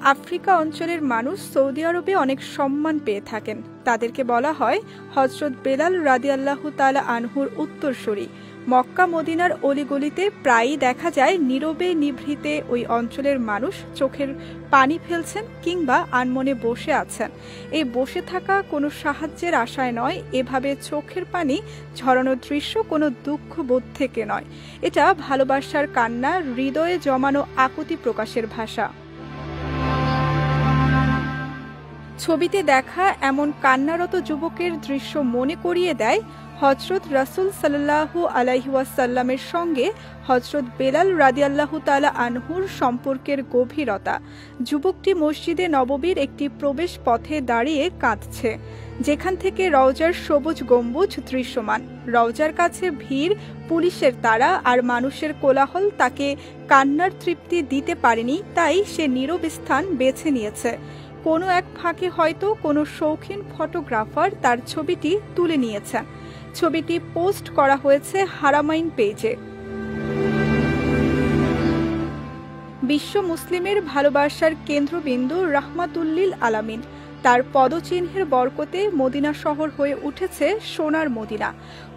Africa অঞ্চলের মানুষ Saudi আরবে অনেক সম্মান পেয়ে থাকেন। তাদেরকে বলা হয় হযরত বেলাল রাদিয়াল্লাহু তাআলা আনহুর উত্তরসূরি। মক্কা মদিনার অলিগলিতে প্রায়ই দেখা যায় নীরবে নিভৃতে ওই অঞ্চলের মানুষ চোখের পানি ফেলছেন কিংবা আনমনে বসে আছেন। এই বসে থাকা কোনো সাহায্যের আশায় নয়, এভাবে চোখের পানি ঝরানোর দৃশ্য কোনো দুঃখ বোধ থেকে নয়, এটা ভালোবাসার কান্না, হৃদয়ে জমানো আকুতি প্রকাশের ভাষা। ছবিতে দেখা এমন কান্নারত যুবকের দৃশ্য মনে করিয়ে দেয় হযরত রাসূল সাল্লাল্লাহু আলাইহি ওয়াসাল্লামের সঙ্গে হযরত বেলাল রাদিয়াল্লাহু তাআলা আনহুর সম্পর্কের গভীরতা। যুবকটি মসজিদে নববীর একটি প্রবেশ পথে দাঁড়িয়ে কাঁদছে, যেখান থেকে রওজার সবুজ গম্বুজ দৃশ্যমান। রওজার কাছে ভিড়, পুলিশের তাড়া আর মানুষের কোলাহল তাকে কান্নার তৃপ্তি দিতে পারেনি, তাই সে নীরব স্থান বেছে নিয়েছে। কোনো এক ফাঁকে হয়তো কোনো শৌখিন ফটোগ্রাফার তার ছবিটি তুলে নিয়েছেন। ছবিটি পোস্ট করা হয়েছে হারামাইন পেজে। বিশ্ব মুসলিমের ভালোবাসার কেন্দ্রবিন্দু রাহমাতুল্লিল আলামিন, তার পদচিহ্নের বরকতে মদিনা শহর হয়ে উঠেছে সোনার মদিনা।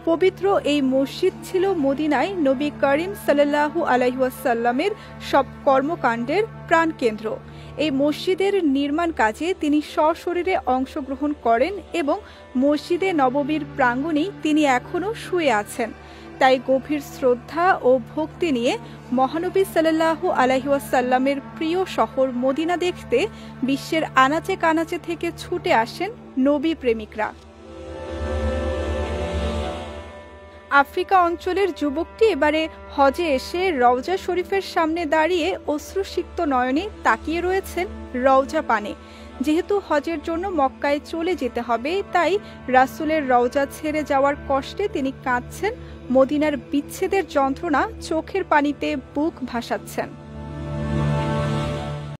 পবিত্র এই মসজিদ ছিল মদিনায় নবী করিম সাল্লাল্লাহু আলাইহি ওয়াসাল্লামের সব কর্মকাণ্ডের প্রাণকেন্দ্র। এই মসজিদের নির্মাণ কাজে তিনি সশরীরে অংশগ্রহণ করেন এবং মসজিদে নববীর প্রাঙ্গণেই তিনি এখনও শুয়ে আছেন। তাই গভীর শ্রদ্ধা ও ভক্তি নিয়ে মহানবী সাল্লাল্লাহু আলাইহি ওয়াসাল্লামের প্রিয় শহর মদিনা দেখতে বিশ্বের আনাচে কানাচে থেকে ছুটে আসেন নবী প্রেমিকরা। আফ্রিকা অঞ্চলের যুবকটি এবারে হজে এসে রওজা শরীফের সামনে দাঁড়িয়ে অশ্রুসিক্ত নয়নে তাকিয়ে রয়েছেন রওজা পানে। যেহেতু হজের জন্য মক্কায় চলে যেতে হবে, তাই রাসূলের রওজা ছেড়ে যাওয়ার কষ্টে তিনি কাঁদছেন। মদিনার বিচ্ছেদের যন্ত্রণা চোখের পানিতে বুক ভাসাচ্ছেন।